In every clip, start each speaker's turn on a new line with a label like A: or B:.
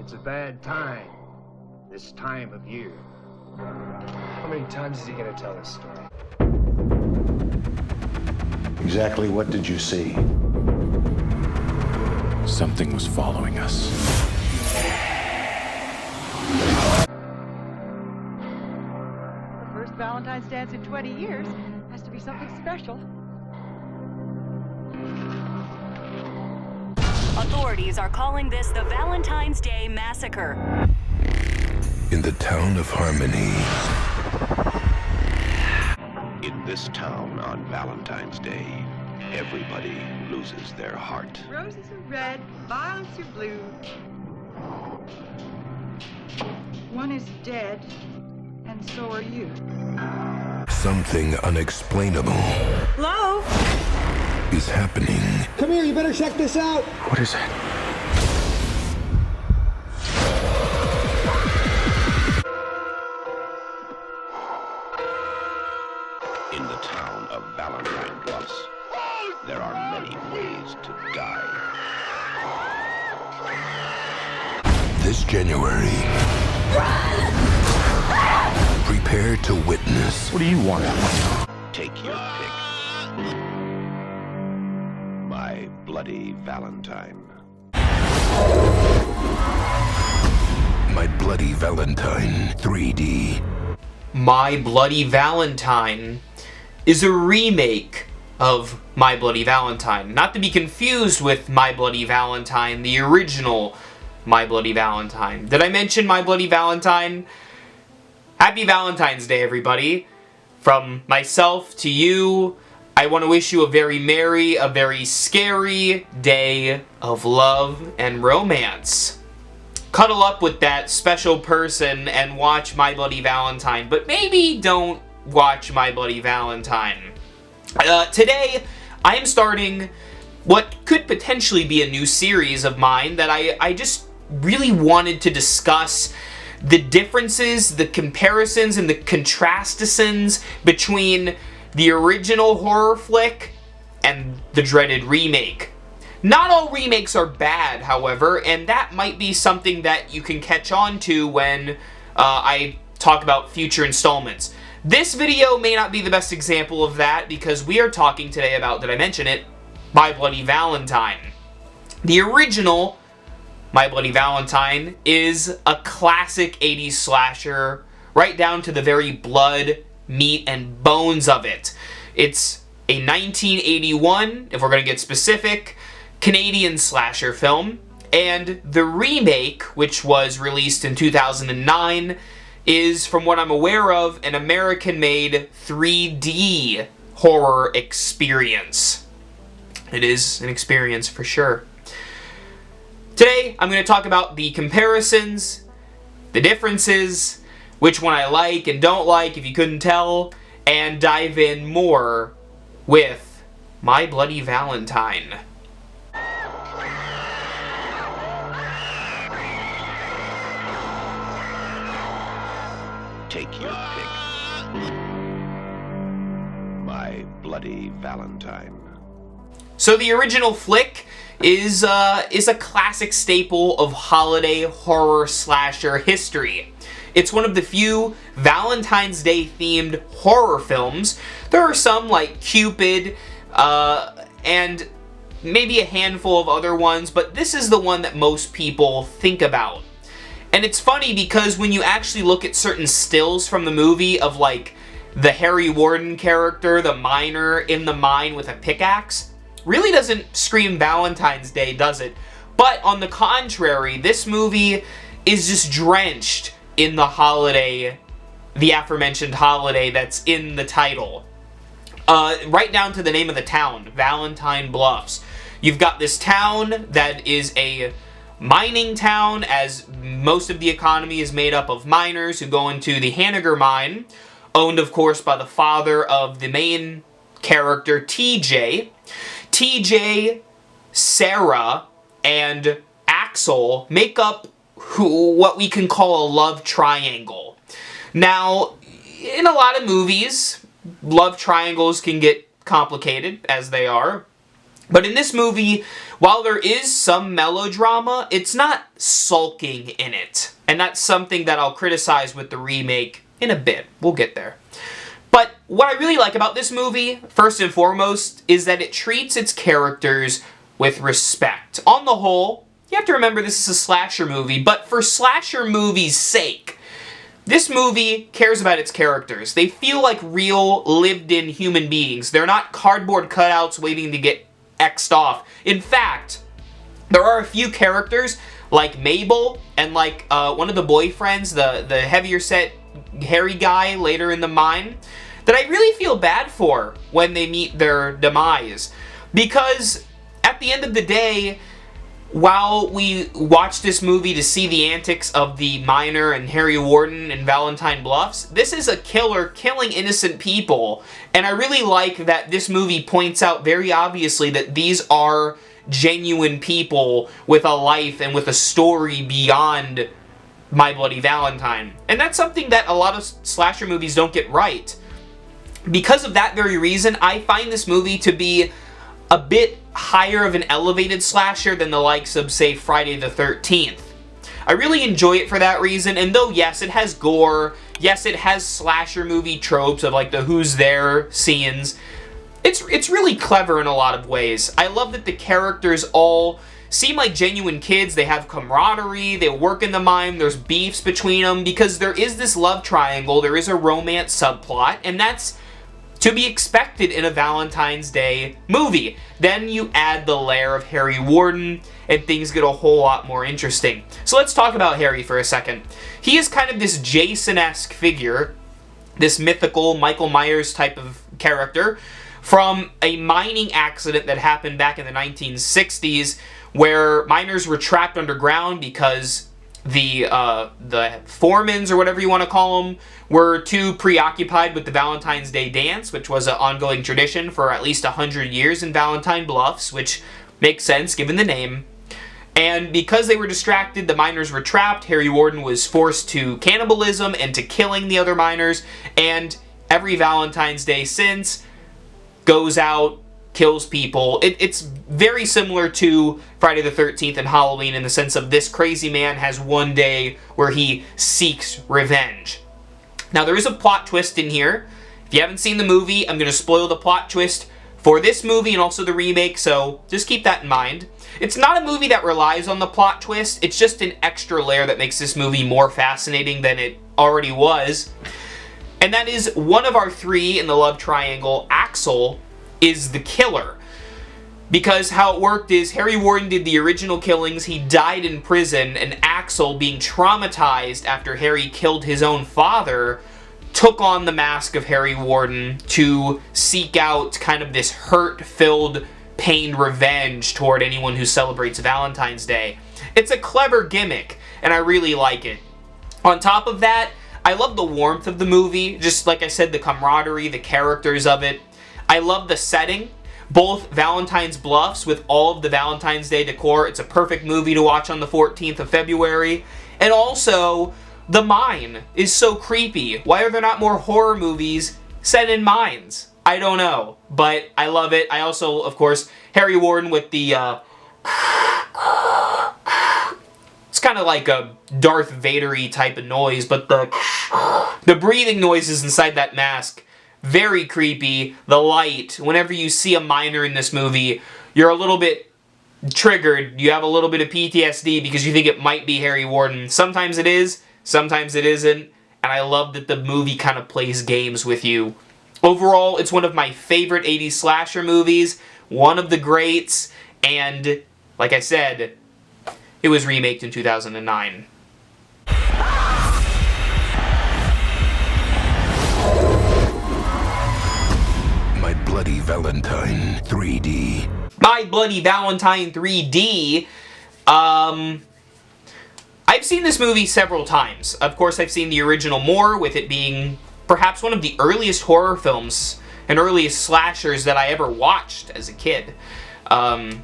A: It's a bad time, this time of year.
B: How many times is he gonna tell this story?
C: Exactly what did you see?
D: Something was following us.
E: The first Valentine's dance in 20 years has to be something special.
F: Authorities are calling this the Valentine's Day Massacre.
G: In the town of Harmony.
H: In this town on Valentine's Day, everybody loses their heart.
E: Roses are red, violets are blue. One is dead, and so are you.
G: Something unexplainable.
E: Hello?
G: Is happening.
I: Come here, you better check this out.
D: What is it?
H: In the town of Valentine Bluffs, there are many ways to die.
G: This January. Prepare to witness.
D: What do you want?
H: Take your pick. My Bloody Valentine.
G: My Bloody Valentine 3D.
J: My Bloody Valentine is a remake of My Bloody Valentine. Not to be confused with My Bloody Valentine, the original My Bloody Valentine. Did I mention My Bloody Valentine? Happy Valentine's Day, everybody. From myself to you, I want to wish you a very merry, a very scary day of love and romance. Cuddle up with that special person and watch My Bloody Valentine, but maybe don't watch My Bloody Valentine. Today, I am starting what could potentially be a new series of mine that I just really wanted to discuss the differences, the comparisons, and the contrastisons between the original horror flick and the dreaded remake. Not all remakes are bad, however, and that might be something that you can catch on to when I talk about future installments. This video may not be the best example of that because we are talking today about, did I mention it, My Bloody Valentine. The original My Bloody Valentine is a classic 80s slasher, right down to the very blood, meat, and bones of it. It's a 1981, if we're going to get specific, Canadian slasher film, and the remake, which was released in 2009, is, from what I'm aware of, an American-made 3D horror experience. It is an experience for sure. Today, I'm going to talk about the comparisons, the differences, which one I like and don't like, if you couldn't tell, and dive in more with My Bloody Valentine.
H: Take your pick. My Bloody Valentine.
J: So the original flick is a classic staple of holiday horror slasher history. It's one of the few Valentine's Day themed horror films. There are some like Cupid and maybe a handful of other ones, but this is the one that most people think about. And it's funny because when you actually look at certain stills from the movie of like the Harry Warden character, the miner in the mine with a pickaxe, really doesn't scream Valentine's Day, does it? But on the contrary, this movie is just drenched in the holiday, the aforementioned holiday that's in the title. Right down to the name of the town, Valentine Bluffs. You've got this town that is a mining town, as most of the economy is made up of miners who go into the Hanniger mine, owned of course by the father of the main character, TJ. TJ, Sarah, and Axel make up what we can call a love triangle. Now, in a lot of movies, love triangles can get complicated, as they are. But in this movie, while there is some melodrama, it's not sulking in it. And that's something that I'll criticize with the remake in a bit. We'll get there. But what I really like about this movie, first and foremost, is that it treats its characters with respect. On the whole, you have to remember this is a slasher movie, but for slasher movies' sake, this movie cares about its characters. They feel like real, lived-in human beings. They're not cardboard cutouts waiting to get X'd off. In fact, there are a few characters, like Mabel, and like one of the boyfriends, the heavier set Harry guy later in the mine, that I really feel bad for when they meet their demise. Because at the end of the day, while we watch this movie to see the antics of the miner and Harry Warden and Valentine Bluffs, this is a killer killing innocent people. And I really like that this movie points out very obviously that these are genuine people with a life and with a story beyond My Bloody Valentine. And that's something that a lot of slasher movies don't get right. Because of that very reason, I find this movie to be a bit higher of an elevated slasher than the likes of, say, Friday the 13th. I really enjoy it for that reason, and though, yes, it has gore, yes, it has slasher movie tropes of, like, the who's there scenes, it's really clever in a lot of ways. I love that the characters all seem like genuine kids. They have camaraderie, they work in the mine, there's beefs between them, because there is this love triangle, there is a romance subplot, and that's to be expected in a Valentine's Day movie. Then you add the layer of Harry Warden, and things get a whole lot more interesting. So let's talk about Harry for a second. He is kind of this Jason-esque figure, this mythical Michael Myers type of character, from a mining accident that happened back in the 1960s, where miners were trapped underground because the foremans, or whatever you want to call them, were too preoccupied with the Valentine's Day dance, which was an ongoing tradition for at least 100 years in Valentine Bluffs, which makes sense given the name. And because they were distracted, the miners were trapped. Harry Warden was forced to cannibalism and to killing the other miners, and every Valentine's Day since goes out, kills people. It's very similar to Friday the 13th and Halloween in the sense of this crazy man has one day where he seeks revenge. Now, there is a plot twist in here. If you haven't seen the movie, I'm going to spoil the plot twist for this movie and also the remake, so just keep that in mind. It's not a movie that relies on the plot twist. It's just an extra layer that makes this movie more fascinating than it already was. And that is one of our three in the love triangle, Axel, is the killer. Because how it worked is Harry Warden did the original killings, he died in prison, and Axel, being traumatized after Harry killed his own father, took on the mask of Harry Warden to seek out kind of this hurt-filled, pained revenge toward anyone who celebrates Valentine's Day. It's a clever gimmick, and I really like it. On top of that, I love the warmth of the movie, just like I said, the camaraderie, the characters of it. I love the setting. Both Valentine's Bluffs with all of the Valentine's Day decor. It's a perfect movie to watch on the 14th of February. And also, the mine is so creepy. Why are there not more horror movies set in mines? I don't know, but I love it. I also, of course, Harry Warden with the, it's kind of like a Darth Vader-y type of noise, but the breathing noises inside that mask, very creepy. The light, whenever you see a miner in this movie, you're a little bit triggered. You have a little bit of PTSD because you think it might be Harry Warden. Sometimes it is, sometimes it isn't, and I love that the movie kind of plays games with you. Overall, it's one of my favorite 80s slasher movies, one of the greats, and, like I said, it was remaked in 2009.
G: My Bloody Valentine 3D.
J: My Bloody Valentine 3D, I've seen this movie several times. Of course, I've seen the original more, with it being perhaps one of the earliest horror films and earliest slashers that I ever watched as a kid. And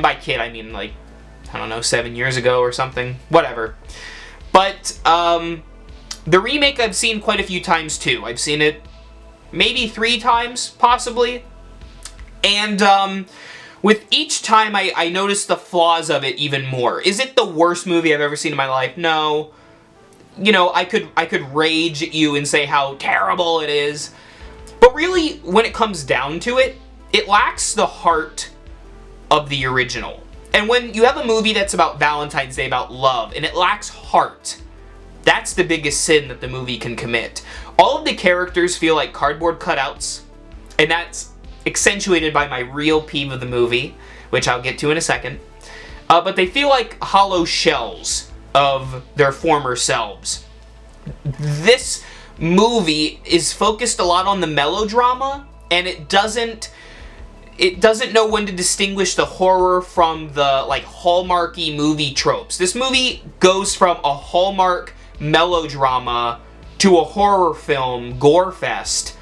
J: by kid, I mean, like, I don't know, 7 years ago or something. Whatever. But, the remake I've seen quite a few times, too. I've seen it maybe 3 times, possibly. And, with each time I notice the flaws of it even more. Is it the worst movie I've ever seen in my life? No. You know, I could rage at you and say how terrible it is. But really, when it comes down to it, it lacks the heart of the original. And when you have a movie that's about Valentine's Day, about love, and it lacks heart, that's the biggest sin that the movie can commit. All of the characters feel like cardboard cutouts, and that's accentuated by my real peeve of the movie, which I'll get to in a second. But they feel like hollow shells of their former selves. This movie is focused a lot on the melodrama, and it doesn't know when to distinguish the horror from the, like, Hallmarky movie tropes. This movie goes from a Hallmark melodrama to a horror film gore fest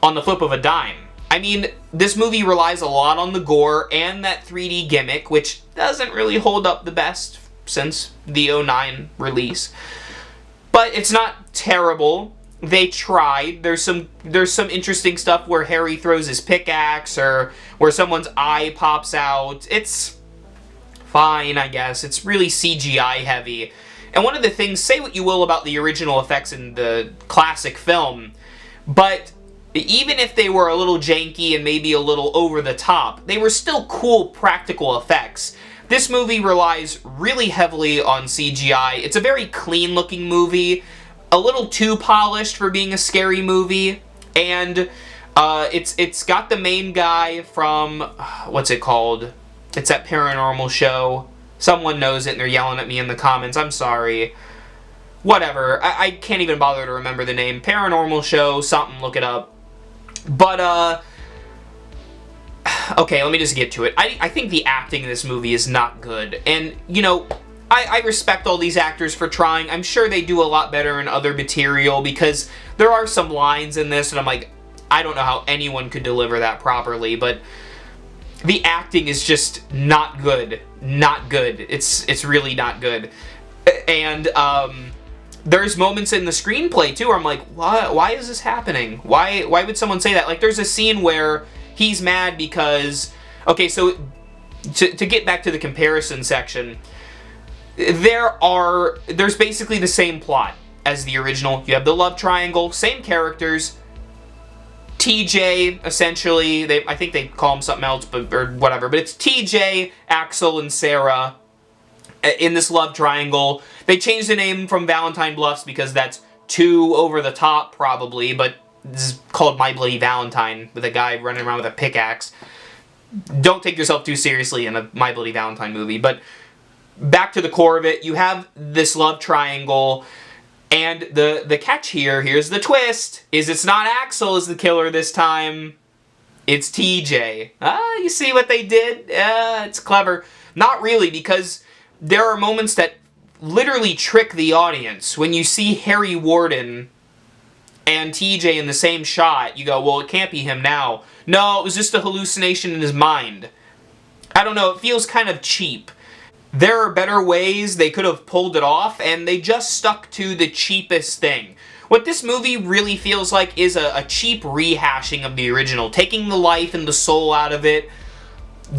J: on the flip of a dime. I mean, this movie relies a lot on the gore and that 3D gimmick, which doesn't really hold up the best since the 2009 release. But it's not terrible. They tried. There's some interesting stuff where Harry throws his pickaxe or where someone's eye pops out. It's fine, I guess. It's really CGI heavy. And one of the things, say what you will about the original effects in the classic film, but even if they were a little janky and maybe a little over the top, they were still cool practical effects. This movie relies really heavily on CGI. It's a very clean looking movie, a little too polished for being a scary movie, and it's got the main guy from, what's it called? It's that paranormal show. Someone knows it and they're yelling at me in the comments. I'm sorry. Whatever. I can't even bother to remember the name. Paranormal show, something, look it up. But, okay, let me just get to it. I think the acting in this movie is not good. And, you know, I respect all these actors for trying. I'm sure they do a lot better in other material because there are some lines in this and I'm like, I don't know how anyone could deliver that properly, but the acting is just not good. Not good. It's really not good. And, there's moments in the screenplay, too, where I'm like, why is this happening? Why would someone say that? Like, there's a scene where he's mad because... Okay, so, to get back to the comparison section, there's basically the same plot as the original. You have the love triangle, same characters. TJ, essentially, I think they call him something else, or whatever, but it's TJ, Axel, and Sarah in this love triangle. They changed the name from Valentine Bluffs because that's too over the top, probably, but this is called My Bloody Valentine, with a guy running around with a pickaxe. Don't take yourself too seriously in a My Bloody Valentine movie, but back to the core of it, you have this love triangle, and the catch here's the twist, is it's not Axel is the killer this time, it's TJ. You see what they did? It's clever. Not really, because there are moments that literally trick the audience. When you see Harry Warden and TJ in the same shot, you go, well, it can't be him now. No, it was just a hallucination in his mind. I don't know, it feels kind of cheap. There are better ways they could have pulled it off, and they just stuck to the cheapest thing. What this movie really feels like is a cheap rehashing of the original, taking the life and the soul out of it,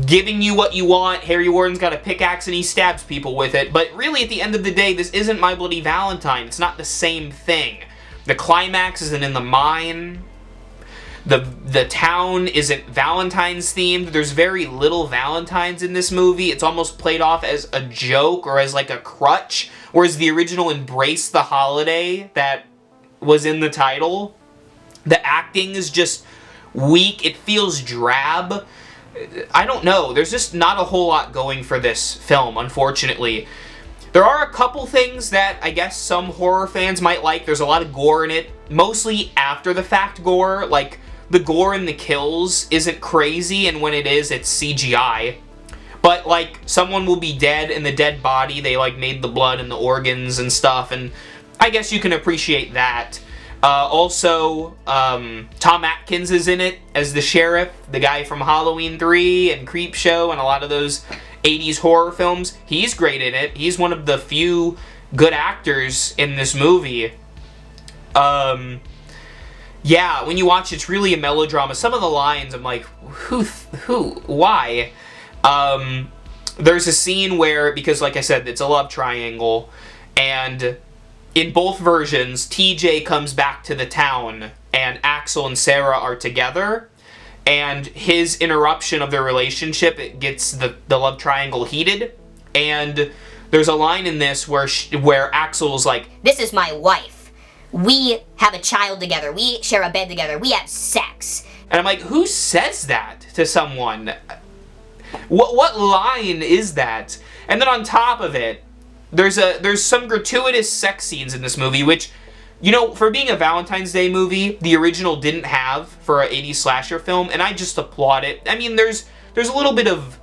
J: giving you what you want. Harry Warden's got a pickaxe and he stabs people with it, but really at the end of the day, this isn't My Bloody Valentine. It's not the same thing. The climax isn't in the mine. The town isn't Valentine's themed. There's very little Valentines in this movie. It's almost played off as a joke or as like a crutch, whereas the original embraced the holiday that was in the title. The acting is just weak. It feels drab. I don't know. There's just not a whole lot going for this film, unfortunately. There are a couple things that I guess some horror fans might like. There's a lot of gore in it, mostly after the fact gore. Like, the gore in the kills isn't crazy, and when it is, it's CGI. But, like, someone will be dead, and the dead body, they, like, made the blood and the organs and stuff, and I guess you can appreciate that. Also, Tom Atkins is in it as the sheriff, the guy from Halloween 3 and Creepshow and a lot of those 80s horror films. He's great in it. He's one of the few good actors in this movie. yeah, when you watch it's really a melodrama. Some of the lines, I'm like, why? There's a scene where, because like I said, it's a love triangle, and in both versions, TJ comes back to the town, and Axel and Sarah are together, and his interruption of their relationship, it gets the love triangle heated, and there's a line in this where Axel's like,
K: "This is my wife. We have a child together. We share a bed together. We have sex."
J: And I'm like, who says that to someone? What line is that? And then on top of it, there's some gratuitous sex scenes in this movie, which, you know, for being a Valentine's Day movie, the original didn't have for an 80s slasher film, and I just applaud it. I mean, there's a little bit of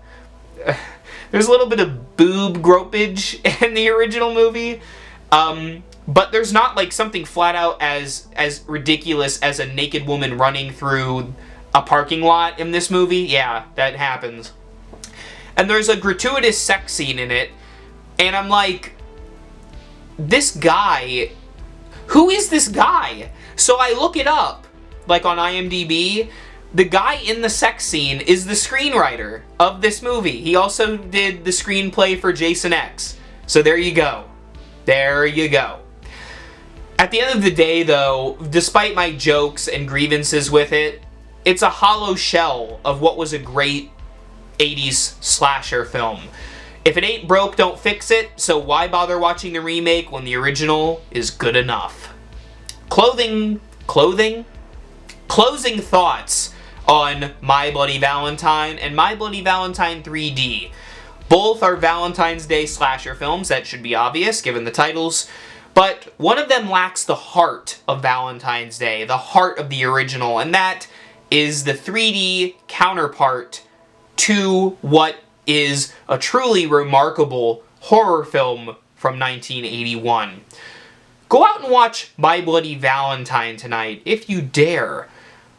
J: boob gropage in the original movie, but there's not like something flat out as ridiculous as a naked woman running through a parking lot in this movie. Yeah, that happens. And there's a gratuitous sex scene in it, and I'm like, this guy, who is this guy? So I look it up, like on IMDb. The guy in the sex scene is the screenwriter of this movie. He also did the screenplay for Jason X. So there you go. There you go. At the end of the day, though, despite my jokes and grievances with it, it's a hollow shell of what was a great 80s slasher film. If it ain't broke, don't fix it, so why bother watching the remake when the original is good enough? Closing thoughts on My Bloody Valentine and My Bloody Valentine 3D. Both are Valentine's Day slasher films, that should be obvious given the titles, but one of them lacks the heart of Valentine's Day, the heart of the original, and that is the 3D counterpart to what is a truly remarkable horror film from 1981. Go out and watch My Bloody Valentine tonight, if you dare.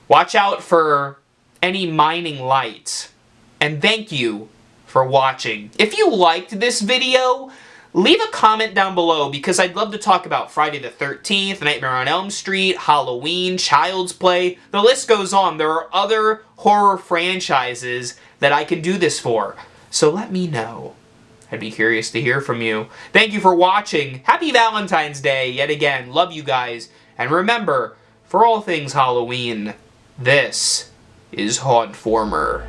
J: Watch out for any mining lights. And thank you for watching. If you liked this video, leave a comment down below, because I'd love to talk about Friday the 13th, Nightmare on Elm Street, Halloween, Child's Play. The list goes on. There are other horror franchises that I can do this for. So let me know. I'd be curious to hear from you. Thank you for watching. Happy Valentine's Day yet again. Love you guys. And remember, for all things Halloween, this is hauntformer.